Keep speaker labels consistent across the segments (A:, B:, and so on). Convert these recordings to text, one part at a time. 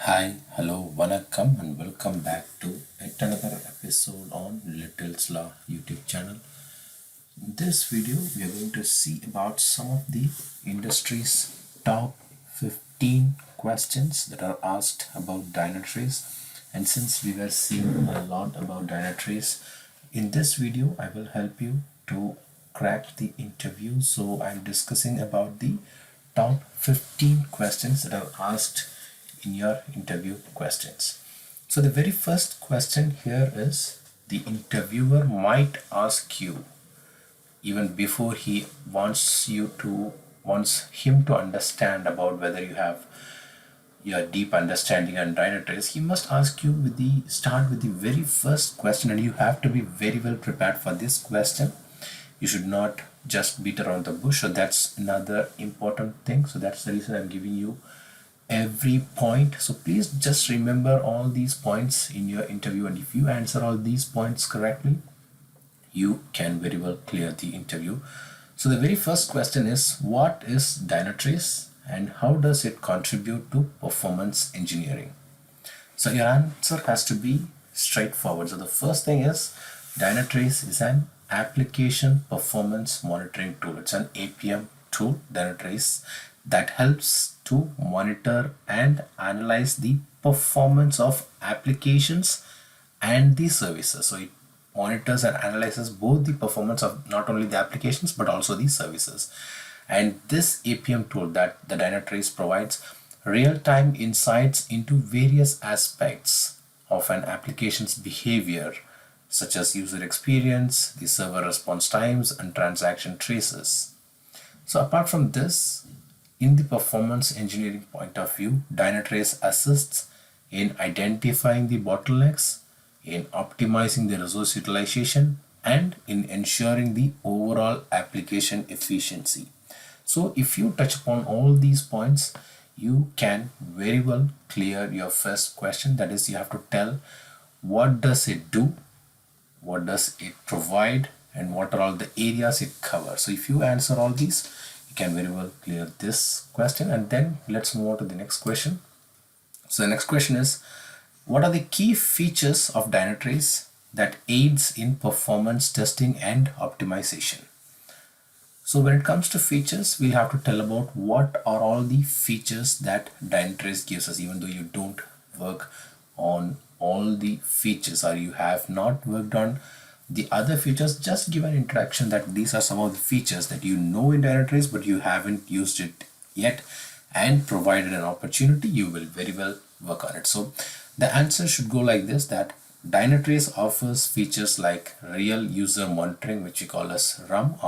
A: Hi, hello, vanakkam, and welcome back to yet another episode on Little's Law YouTube channel. In this video, we are going to see about some of the industry's top 15 questions that are asked about Dynatrace. And since we were seeing a lot about Dynatrace, in this video, I will help you to crack the interview. So I'm discussing about the top 15 questions that are asked in your interview questions. So the very first question here is the interviewer might ask you even before he wants him to understand about whether you have your deep understanding on Dynatrace. He must ask you with the start with the very first question, and you have to be very well prepared for this question. You should not just beat around the bush. So that's another important thing. So that's the reason I'm giving you every point. So please just remember all these points in your interview, and if you answer all these points correctly, you can very well clear the interview. So the very first question is, what is Dynatrace and how does it contribute to performance engineering? So your answer has to be straightforward. So the first thing is, Dynatrace is an application performance monitoring tool. It's an APM tool, Dynatrace, that helps to monitor and analyze the performance of applications and the services. So it monitors and analyzes both the performance of not only the applications but also the services. And this APM tool that the Dynatrace provides real-time insights into various aspects of an application's behavior, such as user experience, the server response times, and transaction traces. So apart from this, in the performance engineering point of view, Dynatrace assists in identifying the bottlenecks, in optimizing the resource utilization, and in ensuring the overall application efficiency. So if you touch upon all these points, you can very well clear your first question. That is, you have to tell what does it do, what does it provide, and what are all the areas it covers. So if you answer all these, you can very well clear this question. And then let's move on to the next question. So the next question is, what are the key features of Dynatrace that aids in performance testing and optimization? So when it comes to features, we'll have to tell about what are all the features that Dynatrace gives us. Even though you don't work on all the features, or you have not worked on the other features, just give an introduction that these are some of the features that you know in Dynatrace but you haven't used it yet, and provided an opportunity, you will very well work on it. So the answer should go like this, that Dynatrace offers features like real user monitoring, which we call as RUM,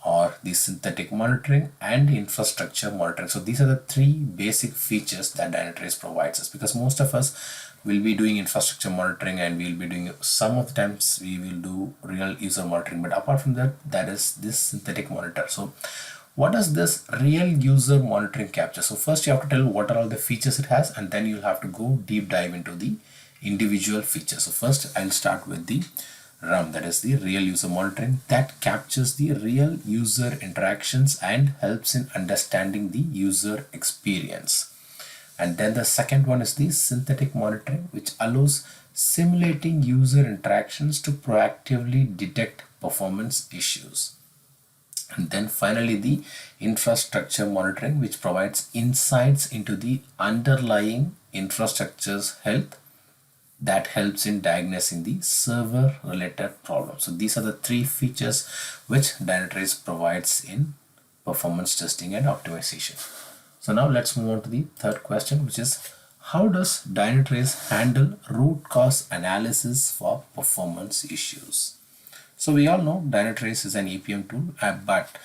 A: or the synthetic monitoring, and infrastructure monitoring. So these are the three basic features that Dynatrace provides us, because most of us will be doing infrastructure monitoring, and we'll be doing, some of the times we will do real user monitoring, but apart from that, that is this synthetic monitor. So what does this real user monitoring capture? So first you have to tell what are all the features it has, and then you'll have to go deep dive into the individual features. So first I'll start with the RUM, that is the real user monitoring, that captures the real user interactions and helps in understanding the user experience. And then the second one is the synthetic monitoring, which allows simulating user interactions to proactively detect performance issues. And then finally the infrastructure monitoring, which provides insights into the underlying infrastructure's health, that helps in diagnosing the server related problems. So these are the three features which Dynatrace provides in performance testing and optimization. So now let's move on to the third question, which is, how does Dynatrace handle root cause analysis for performance issues? So we all know Dynatrace is an APM tool, but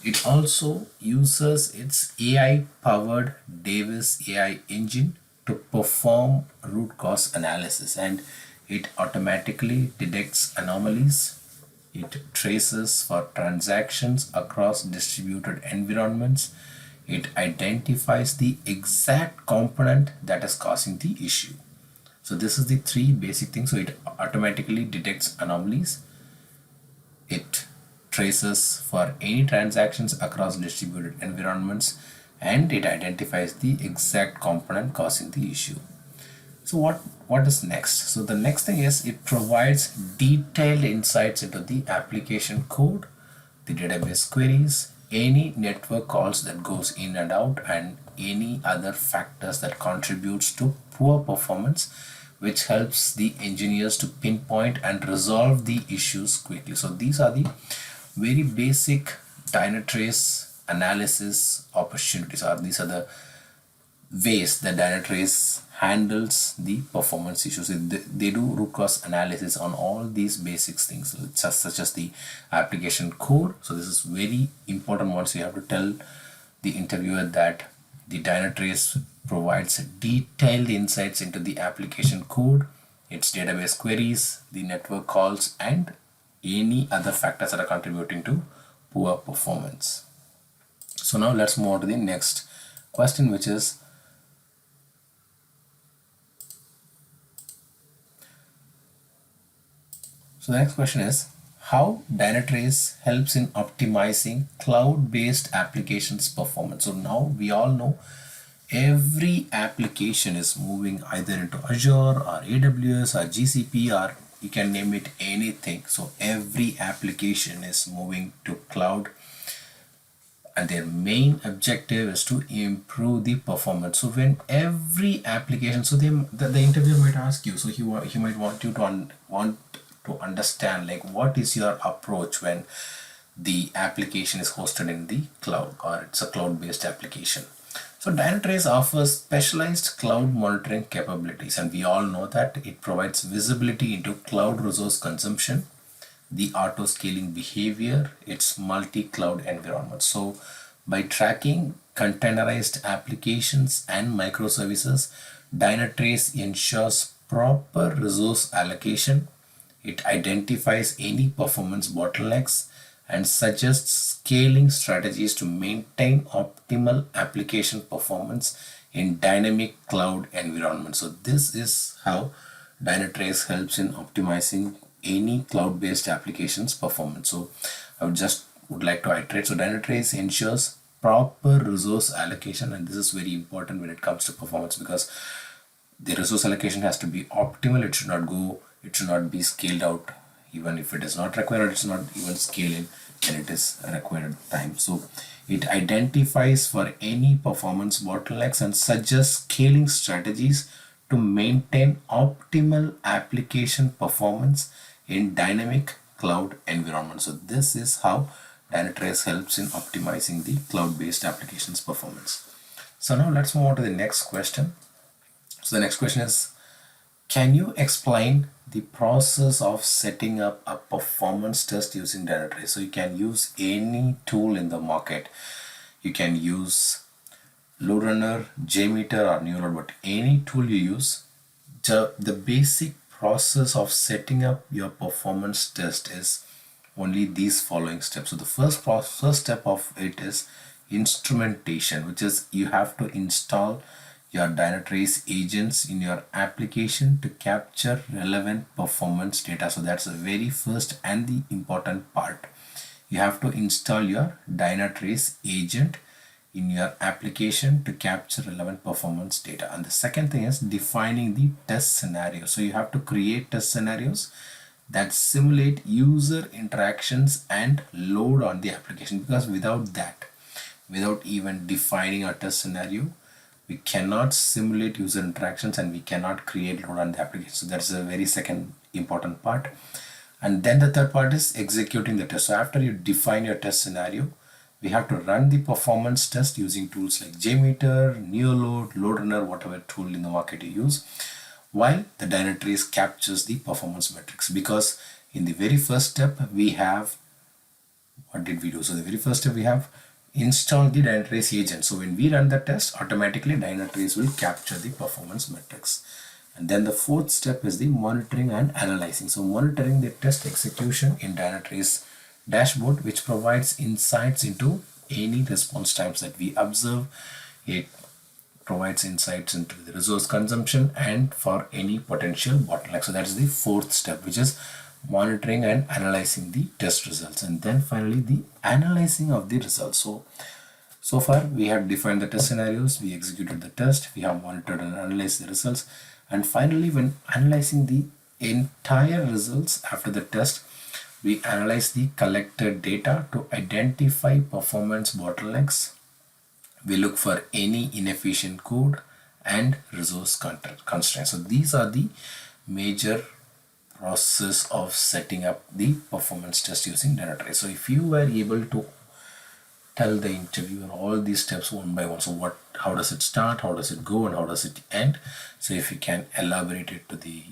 A: it also uses its AI powered Davis AI engine to perform root cause analysis, and it automatically detects anomalies. It traces for transactions across distributed environments. It identifies the exact component that is causing the issue. So this is the three basic things. So it automatically detects anomalies. It traces for any transactions across distributed environments, and it identifies the exact component causing the issue. So what is next? So the next thing is it provides detailed insights into the application code, the database queries, any network calls that goes in and out, and any other factors that contributes to poor performance, which helps the engineers to pinpoint and resolve the issues quickly. So these are the very basic Dynatrace analysis opportunities, or these are the ways that Dynatrace handles the performance issues. They do root cause analysis on all these basic things, such as the application code. So this is very important once you have to tell the interviewer that the Dynatrace provides detailed insights into the application code, its database queries, the network calls, and any other factors that are contributing to poor performance. So now let's move on to the next question, which is, so the next question is how Dynatrace helps in optimizing cloud-based applications performance. So now we all know every application is moving either into Azure or AWS or GCP, or you can name it anything. So every application is moving to cloud, and their main objective is to improve the performance. So when every application, so the interviewer might ask you, so he might want you to want to understand, like, what is your approach when the application is hosted in the cloud or it's a cloud-based application. So Dynatrace offers specialized cloud monitoring capabilities, and we all know that it provides visibility into cloud resource consumption, the auto scaling behavior, its multi-cloud environment. So by tracking containerized applications and microservices, Dynatrace ensures proper resource allocation. It identifies any performance bottlenecks and suggests scaling strategies to maintain optimal application performance in dynamic cloud environments. So this is how Dynatrace helps in optimizing any cloud-based applications performance. So I would like to iterate. So Dynatrace ensures proper resource allocation, and this is very important when it comes to performance, because the resource allocation has to be optimal. It should not be scaled out. Even if it is not required, it's not even scaled in when it is a required time. So it identifies for any performance bottlenecks and suggests scaling strategies to maintain optimal application performance in dynamic cloud environment. So this is how Dynatrace helps in optimizing the cloud-based applications performance. So now let's move on to the next question. So the next question is, can you explain the process of setting up a performance test using Dynatrace? So you can use any tool in the market. You can use LoadRunner, JMeter, or Neurode, but any tool you use, the basic process of setting up your performance test is only these following steps. So the first step of it is instrumentation, which is you have to install your Dynatrace agents in your application to capture relevant performance data. So that's the very first and the important part. You have to install your Dynatrace agent in your application to capture relevant performance data. And the second thing is defining the test scenario. So you have to create test scenarios that simulate user interactions and load on the application, because without even defining a test scenario, we cannot simulate user interactions and we cannot create load on the application. So that's a very second important part. And then the third part is executing the test. So after you define your test scenario, we have to run the performance test using tools like JMeter, Neurode, LoadRunner, whatever tool in the market you use, while the Dynatrace captures the performance metrics. Because in the very first step we have, what did we do? So the very first step we have installed the Dynatrace agent. So when we run the test, automatically Dynatrace will capture the performance metrics. And then the fourth step is the monitoring and analyzing. So monitoring the test execution in Dynatrace dashboard, which provides insights into any response times that we observe. It provides insights into the resource consumption and for any potential bottleneck. So that's the fourth step, which is monitoring and analyzing the test results. And then finally the analyzing of the results. So So far, we have defined the test scenarios, we executed the test, we have monitored and analyzed the results, and finally, when analyzing the entire results after the test, we analyze the collected data to identify performance bottlenecks. We look for any inefficient code and resource constraints. So these are the major process of setting up the performance test using Dynatrace. So if you were able to tell the interviewer all these steps one by one, so how does it start, how does it go, and how does it end? So if you can elaborate it to the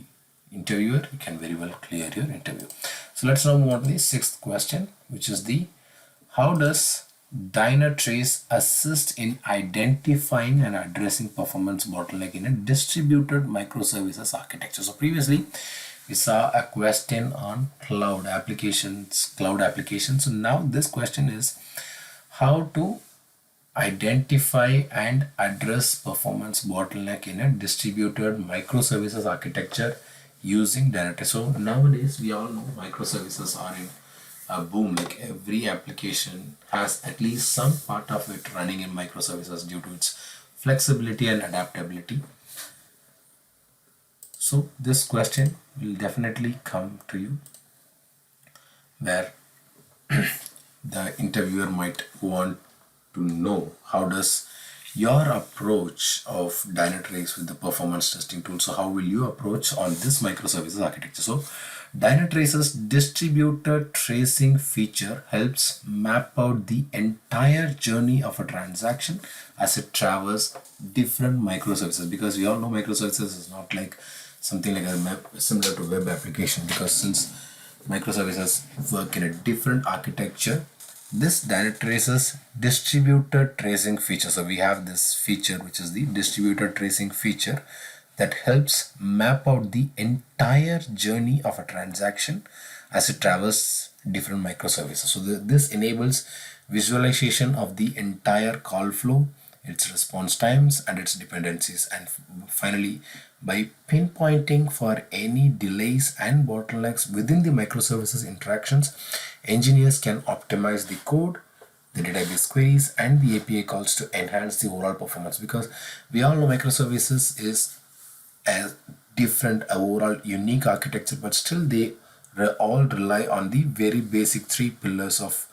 A: interviewer, you can very well clear your interview. So let's now move on to the sixth question, which is the how does Dynatrace assist in identifying and addressing performance bottleneck in a distributed microservices architecture? So previously we saw a question on cloud applications. So now this question is how to identify and address performance bottleneck in a distributed microservices architecture using Dynatrace. So nowadays we all know microservices are in a boom. Like every application has at least some part of it running in microservices due to its flexibility and adaptability. So this question will definitely come to you where the interviewer might want to know how does your approach of Dynatrace with the performance testing tool. So how will you approach on this microservices architecture? So Dynatrace's distributed tracing feature helps map out the entire journey of a transaction as it traverses different microservices, because we all know microservices is not like something like a similar to web application, because since microservices work in a different architecture, this Dynatrace's distributed tracing feature. So we have this feature which is the distributed tracing feature that helps map out the entire journey of a transaction as it traverses different microservices. So this enables visualization of the entire call flow, its response times and its dependencies, and finally by pinpointing for any delays and bottlenecks within the microservices interactions, engineers can optimize the code, the database queries and the API calls to enhance the overall performance, because we all know microservices is a different overall unique architecture, but still they all rely on the very basic three pillars of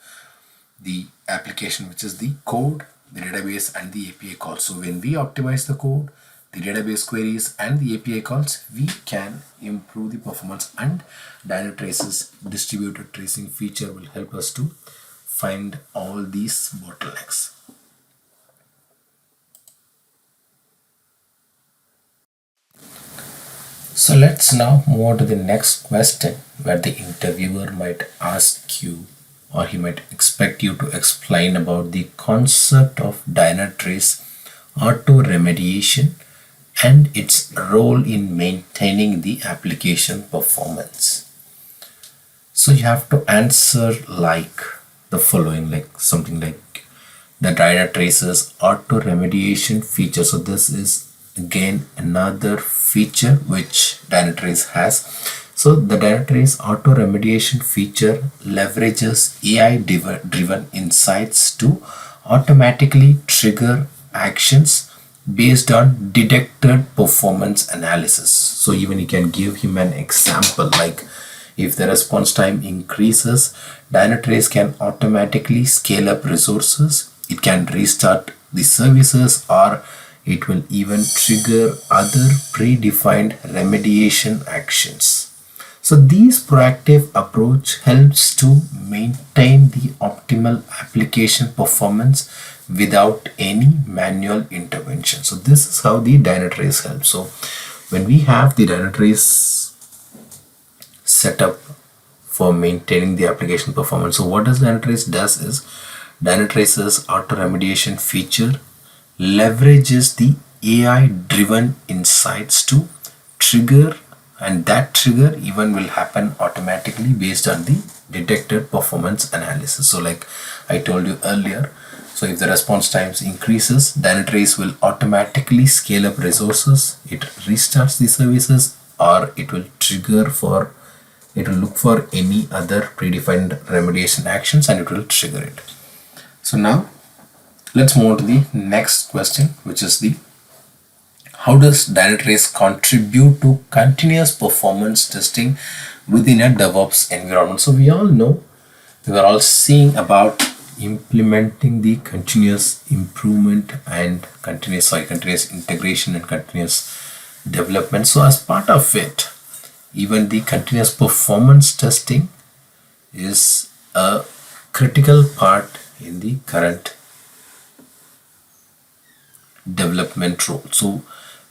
A: the application, which is the code, the database and the API calls. So when we optimize the code, the database queries and the API calls, we can improve the performance, and Dynatrace's distributed tracing feature will help us to find all these bottlenecks. So let's now move on to the next question, where the interviewer might ask you, or he might expect you to explain about the concept of Dynatrace auto remediation and its role in maintaining the application performance. So you have to answer like the following, like something like the Dynatrace's auto remediation feature. So this is again another feature which Dynatrace has. So the Dynatrace auto remediation feature leverages AI driven insights to automatically trigger actions based on detected performance analysis. So even you can give him an example, like if the response time increases, Dynatrace can automatically scale up resources, it can restart the services, or it will even trigger other predefined remediation actions. So this proactive approach helps to maintain the optimal application performance without any manual intervention. So this is how the Dynatrace helps. So when we have the Dynatrace setup for maintaining the application performance, so what does Dynatrace does is Dynatrace's auto remediation feature leverages the AI driven insights to trigger, and that trigger even will happen automatically based on the detected performance analysis. So like I told you earlier, so if the response times increases, Dynatrace will automatically scale up resources, it restarts the services, or it will look for any other predefined remediation actions and it will trigger it. So now Let's move on to the next question, which is the how does Dynatrace contribute to continuous performance testing within a DevOps environment? So we all know, we are all seeing about implementing the continuous improvement and continuous integration and continuous development. So as part of it, even the continuous performance testing is a critical part in the current development role. So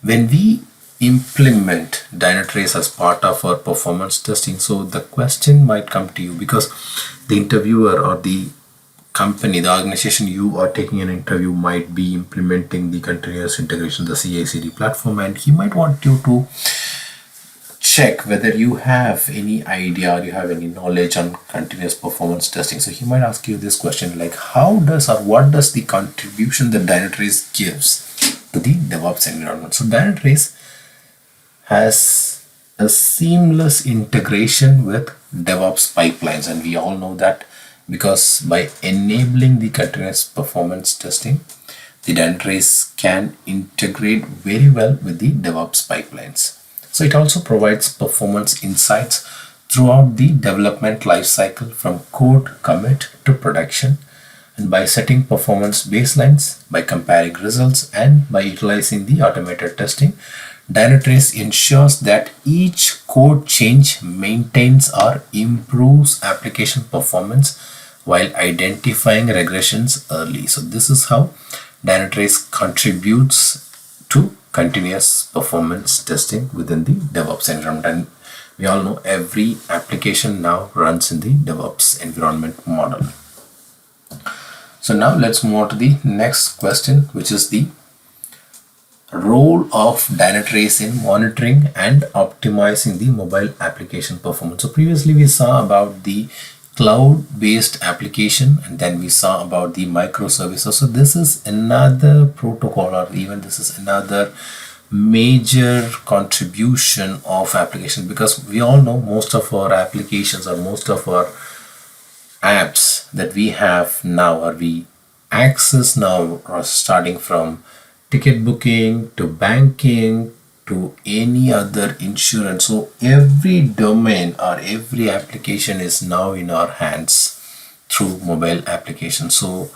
A: when we implement Dynatrace as part of our performance testing, so the question might come to you because the interviewer or the company, the organization you are taking an interview might be implementing the continuous integration, the CICD platform, and he might want you to check whether you have any idea or you have any knowledge on continuous performance testing. So he might ask you this question like, how does or what does the contribution that Dynatrace gives to the DevOps environment? So Dynatrace has a seamless integration with DevOps pipelines, and we all know that because by enabling the continuous performance testing, the Dynatrace can integrate very well with the DevOps pipelines. So it also provides performance insights throughout the development lifecycle from code commit to production, and by setting performance baselines, by comparing results, and by utilizing the automated testing, Dynatrace ensures that each code change maintains or improves application performance while identifying regressions early. So this is how Dynatrace contributes to continuous performance testing within the DevOps environment. And we all know every application now runs in the DevOps environment model. So now let's move on to the next question, which is the role of Dynatrace in monitoring and optimizing the mobile application performance. So previously we saw about the cloud-based application, and then we saw about the microservices. So this is another protocol, or even this is another major contribution of application, because we all know most of our applications or most of our apps that we have now or we access now are starting from ticket booking to banking to any other insurance. So every domain or every application is now in our hands through mobile application. So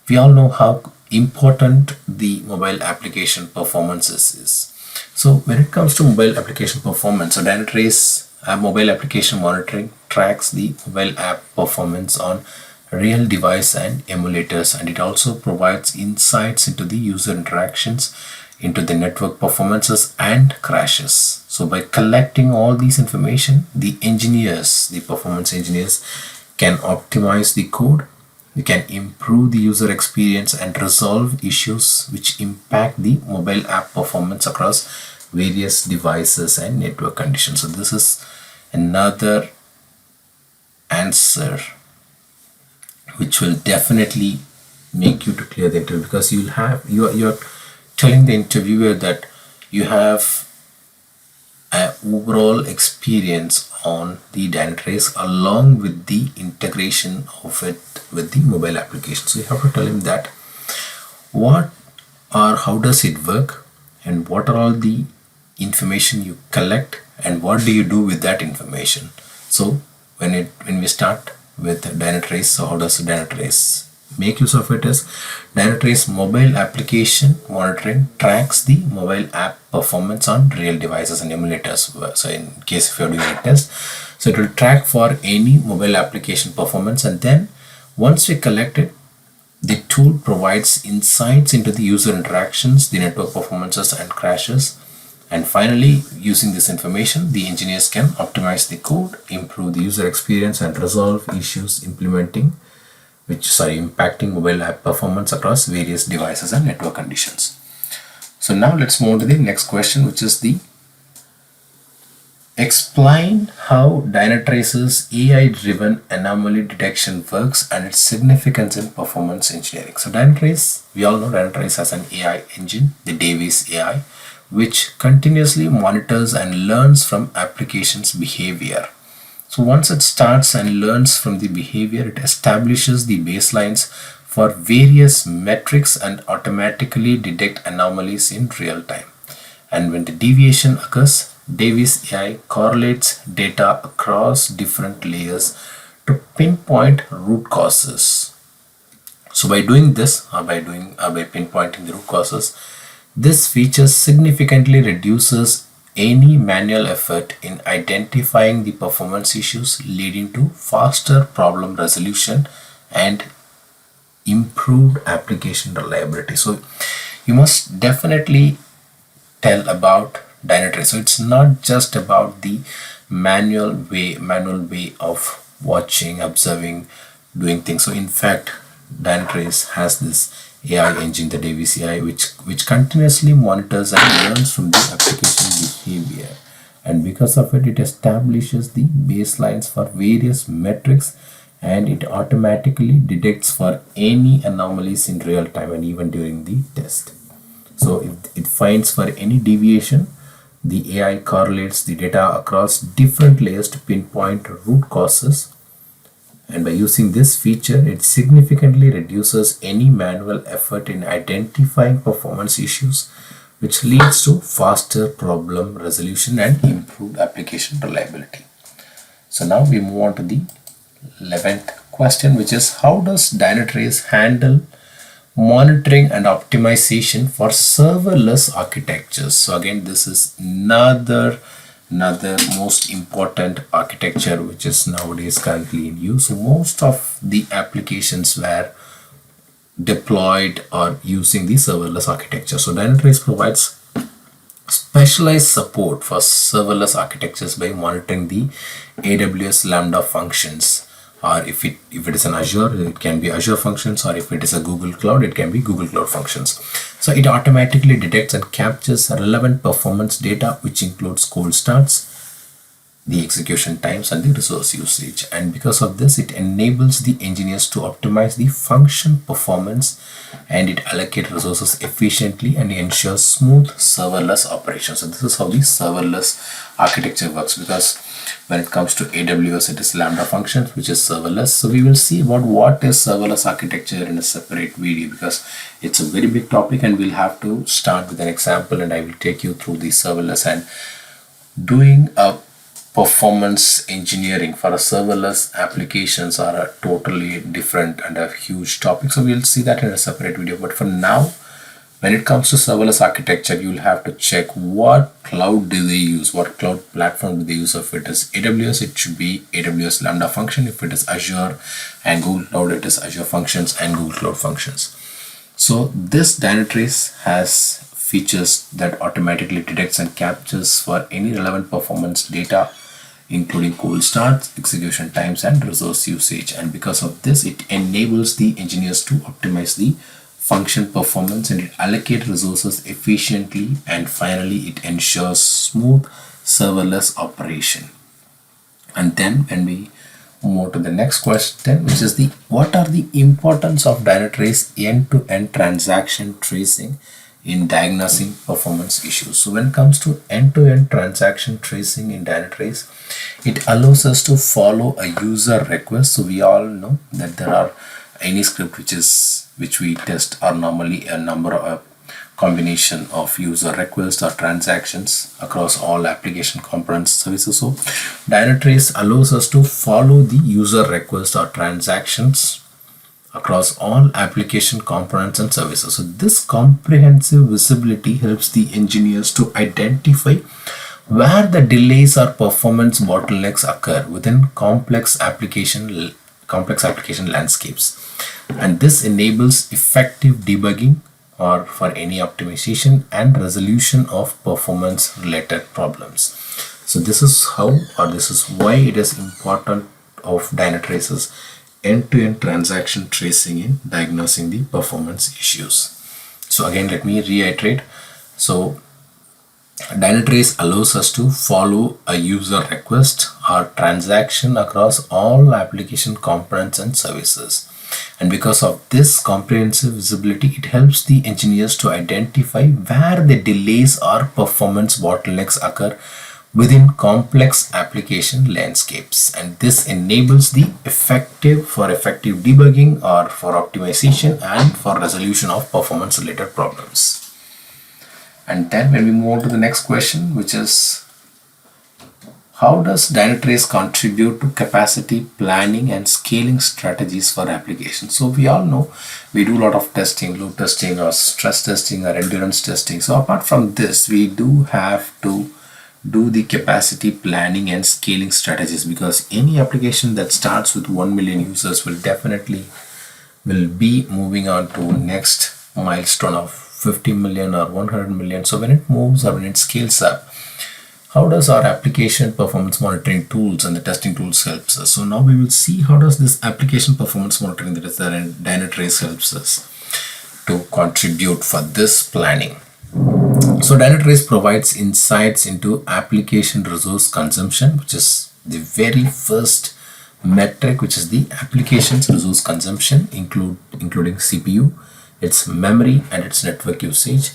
A: we all know how important the mobile application performances is. So when it comes to mobile application performance, so Dynatrace mobile application monitoring tracks the mobile app performance on real device and emulators, and it also provides insights into the user interactions, into the network performances and crashes. So by collecting all these information, the engineers, the performance engineers, can optimize the code, they can improve the user experience and resolve issues which impact the mobile app performance across various devices and network conditions. So this is another answer which will definitely make you to clear the interview, because you're telling the interviewer that you have an overall experience on the Dynatrace along with the integration of it with the mobile application. So you have to tell him that what or how does it work, and what are all the information you collect, and what do you do with that information. So when we start with Dynatrace, so how does Dynatrace make use of it is Dynatrace mobile application monitoring tracks the mobile app performance on real devices and emulators. So in case if you're doing a test, so it will track for any mobile application performance, and then once we collect it, the tool provides insights into the user interactions, the network performances and crashes. And finally, using this information, the engineers can optimize the code, improve the user experience and resolve issues impacting mobile app performance across various devices and network conditions. So now let's move on to the next question, which is the explain how Dynatrace's AI-driven anomaly detection works and its significance in performance engineering. So Dynatrace, we all know Dynatrace has an AI engine, the Davis AI, which continuously monitors and learns from applications' behavior. So once it starts and learns from the behavior, it establishes the baselines for various metrics and automatically detect anomalies in real time. And when the deviation occurs, Davis AI correlates data across different layers to pinpoint root causes. So by doing this, or by pinpointing the root causes, this feature significantly reduces any manual effort in identifying the performance issues, leading to faster problem resolution and improved application reliability. So you must definitely tell about Dynatrace. So it's not just about the manual way of watching, observing, doing things. So in fact, Dynatrace has this AI engine, the Davis AI, which continuously monitors and learns from the application behavior. And because of it, it establishes the baselines for various metrics, and it automatically detects for any anomalies in real time and even during the test. So if it finds for any deviation, the AI correlates the data across different layers to pinpoint root causes. And by using this feature, it significantly reduces any manual effort in identifying performance issues, which leads to faster problem resolution and improved application reliability. So now we move on to the 11th question, which is how does Dynatrace handle monitoring and optimization for serverless architectures? So again, this is another most important architecture which is nowadays currently in use. So most of the applications were deployed or using the serverless architecture. So Dynatrace provides specialized support for serverless architectures by monitoring the AWS Lambda functions, or if it is an Azure, it can be Azure functions, or if it is a Google Cloud, it can be Google Cloud functions. So it automatically detects and captures relevant performance data, which includes cold starts, the execution times, and the resource usage. And because of this, it enables the engineers to optimize the function performance, and it allocates resources efficiently and ensures smooth serverless operations. So this is how the serverless architecture works, because when it comes to AWS, it is Lambda functions, which is serverless. So we will see about what is serverless architecture in a separate video, because it's a very big topic, and we'll have to start with an example, and I will take you through the serverless. And doing a performance engineering for a serverless applications are a totally different and a huge topic. So we'll see that in a separate video. But for now, when it comes to serverless architecture, you'll have to check what cloud do they use, what cloud platform do they use. If it is AWS, it should be AWS Lambda function. If it is Azure and Google Cloud, it is Azure functions and Google Cloud functions. So this Dynatrace has features that automatically detects and captures for any relevant performance data, including cold starts, execution times, and resource usage. And because of this, it enables the engineers to optimize the function performance, and it allocates resources efficiently, and finally it ensures smooth serverless operation. And then when we move to the next question, which is what are the importance of Dynatrace end-to-end transaction tracing in diagnosing performance issues? So when it comes to end-to-end transaction tracing in Dynatrace, it allows us to follow a user request. So we all know that there are any script which we test are normally a combination of user requests or transactions across all application components services. So Dynatrace allows us to follow the user requests or transactions across all application components and services. So this comprehensive visibility helps the engineers to identify where the delays or performance bottlenecks occur within complex application landscapes, and this enables effective debugging or for any optimization and resolution of performance related problems. So this is how, or this is why it is important of Dynatrace's end-to-end transaction tracing in diagnosing the performance issues. So again, let me reiterate. So Dynatrace allows us to follow a user request or transaction across all application components and services. And because of this comprehensive visibility, it helps the engineers to identify where the delays or performance bottlenecks occur within complex application landscapes, and this enables the effective debugging or for optimization and for resolution of performance related problems. And then when we move on to the next question, which is how does Dynatrace contribute to capacity planning and scaling strategies for applications? So we all know we do a lot of testing, load testing or stress testing or endurance testing. So apart from this, we do have to do the capacity planning and scaling strategies, because any application that starts with 1 million users will be moving on to next milestone of 50 million or 100 million. So when it moves or when it scales up, how does our application performance monitoring tools and the testing tools helps us? So now we will see how does this application performance monitoring that is there in Dynatrace helps us to contribute for this planning. So Dynatrace provides insights into application resource consumption, which is the very first metric, which is the application's resource consumption, including CPU, its memory and its network usage.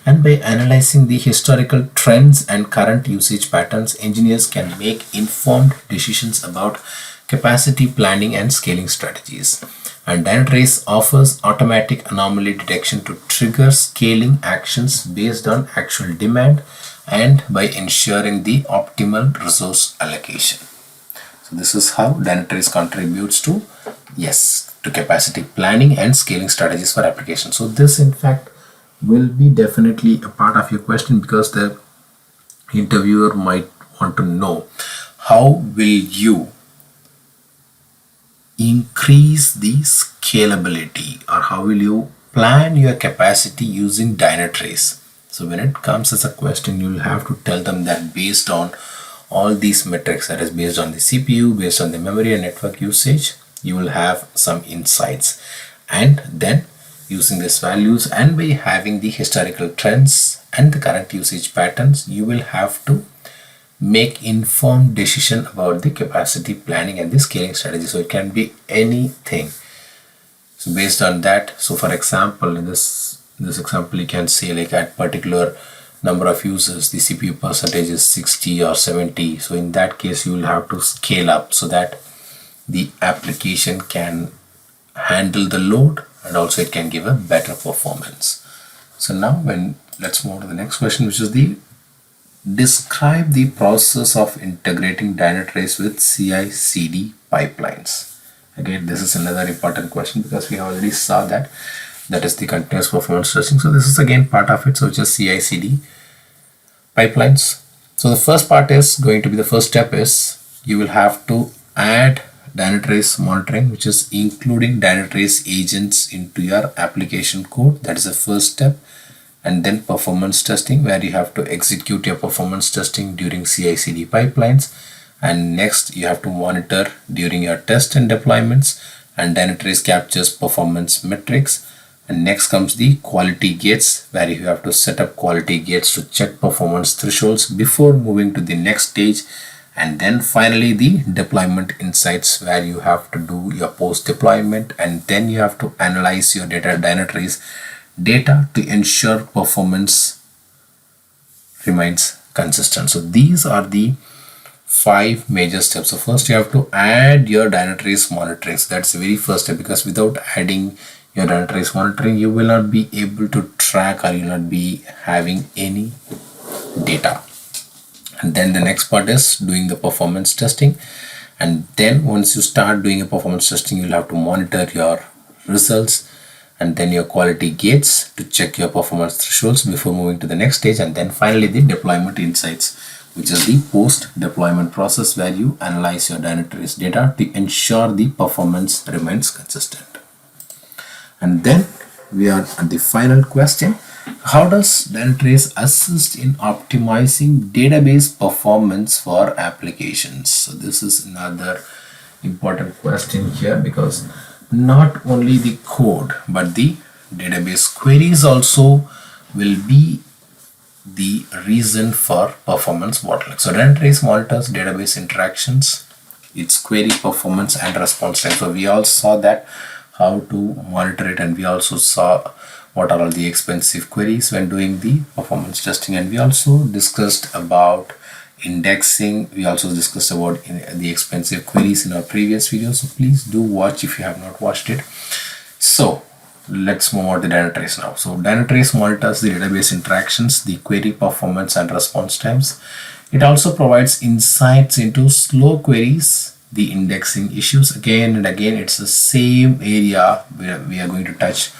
A: And by analyzing the historical trends and current usage patterns, engineers can make informed decisions about capacity planning and scaling strategies. And Dynatrace offers automatic anomaly detection to trigger scaling actions based on actual demand and by ensuring the optimal resource allocation. So this is how Dynatrace contributes to capacity planning and scaling strategies for applications. So this in fact will be definitely a part of your question, because the interviewer might want to know how will you increase the scalability or how will you plan your capacity using Dynatrace. So when it comes as a question, you will have to tell them that based on all these metrics, that is based on the CPU, based on the memory and network usage, you will have some insights. And then using these values and by having the historical trends and the current usage patterns, you will have to make informed decision about the capacity planning and the scaling strategy. So it can be anything. So based on that, so for example, in this example, you can say like at particular number of users, the CPU percentage is 60 or 70. So in that case, you will have to scale up so that the application can handle the load and also it can give a better performance. So now let's move to the next question, which is describe the process of integrating Dynatrace with CI/CD pipelines. Again, this is another important question because we already saw that is the continuous performance testing. So this is again part of it, so which is CI/CD pipelines. So the first part is going to be, the first step is you will have to add Dynatrace monitoring, which is including Dynatrace agents into your application code. That is the first step. And then performance testing, where you have to execute your performance testing during CI/CD pipelines. And next you have to monitor during your test and deployments, and Dynatrace captures performance metrics. And next comes the quality gates, where you have to set up quality gates to check performance thresholds before moving to the next stage. And then finally the deployment insights, where you have to do your post deployment and then you have to analyze your Dynatrace data to ensure performance remains consistent. So these are the 5 major steps. So first you have to add your Dynatrace monitoring. So that's the very first step, because without adding your Dynatrace monitoring, you will not be able to track, or you will not be having any data. And then the next part is doing the performance testing. And then once you start doing a performance testing, you'll have to monitor your results and then your quality gates to check your performance thresholds before moving to the next stage. And then finally the deployment insights, which is the post deployment process, where you analyze your Dynatrace data to ensure the performance remains consistent. And then we are at the final question. How does Dynatrace assist in optimizing database performance for applications? So this is another important question here, because not only the code but the database queries also will be the reason for performance bottleneck. So Dynatrace monitors database interactions, its query performance and response time. So we all saw that how to monitor it, and we also saw what are all the expensive queries when doing the performance testing, and we also discussed about indexing. We also discussed about the expensive queries in our previous video, so please do watch if you have not watched it. So let's move on to Dynatrace now. So Dynatrace monitors the database interactions, the query performance and response times. It also provides insights into slow queries, the indexing issues. Again and again, it's the same area where we are going to touch.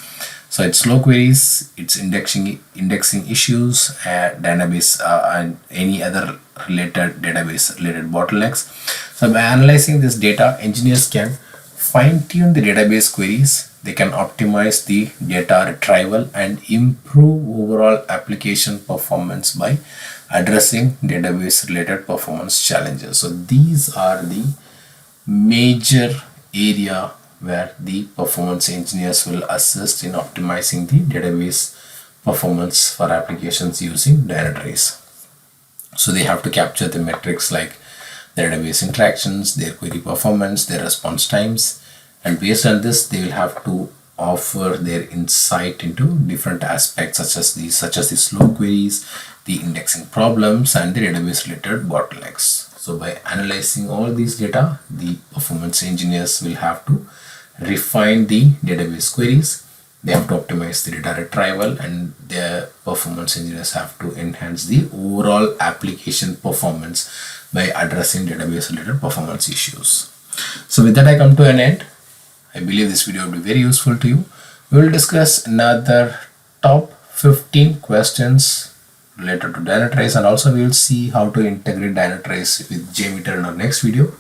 A: So it's slow queries, it's indexing issues, database and any other related database related bottlenecks. So by analyzing this data, engineers can fine-tune the database queries. They can optimize the data retrieval and improve overall application performance by addressing database related performance challenges. So these are the major area where the performance engineers will assist in optimizing the database performance for applications using Dynatrace. So they have to capture the metrics like the database interactions, their query performance, their response times, and based on this they will have to offer their insight into different aspects such as the slow queries, the indexing problems, and the database related bottlenecks. So by analyzing all these data, the performance engineers will have to refine the database queries. They have to optimize the data retrieval, and the performance engineers have to enhance the overall application performance by addressing database related performance issues. So with that, I come to an end. I believe this video will be very useful to you. We will discuss another top 15 questions related to Dynatrace, and also we will see how to integrate Dynatrace with JMeter in our next video.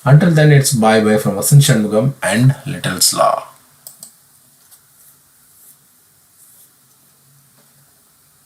A: Until then, it's bye bye from Vasan Shanmugam and Little's Law.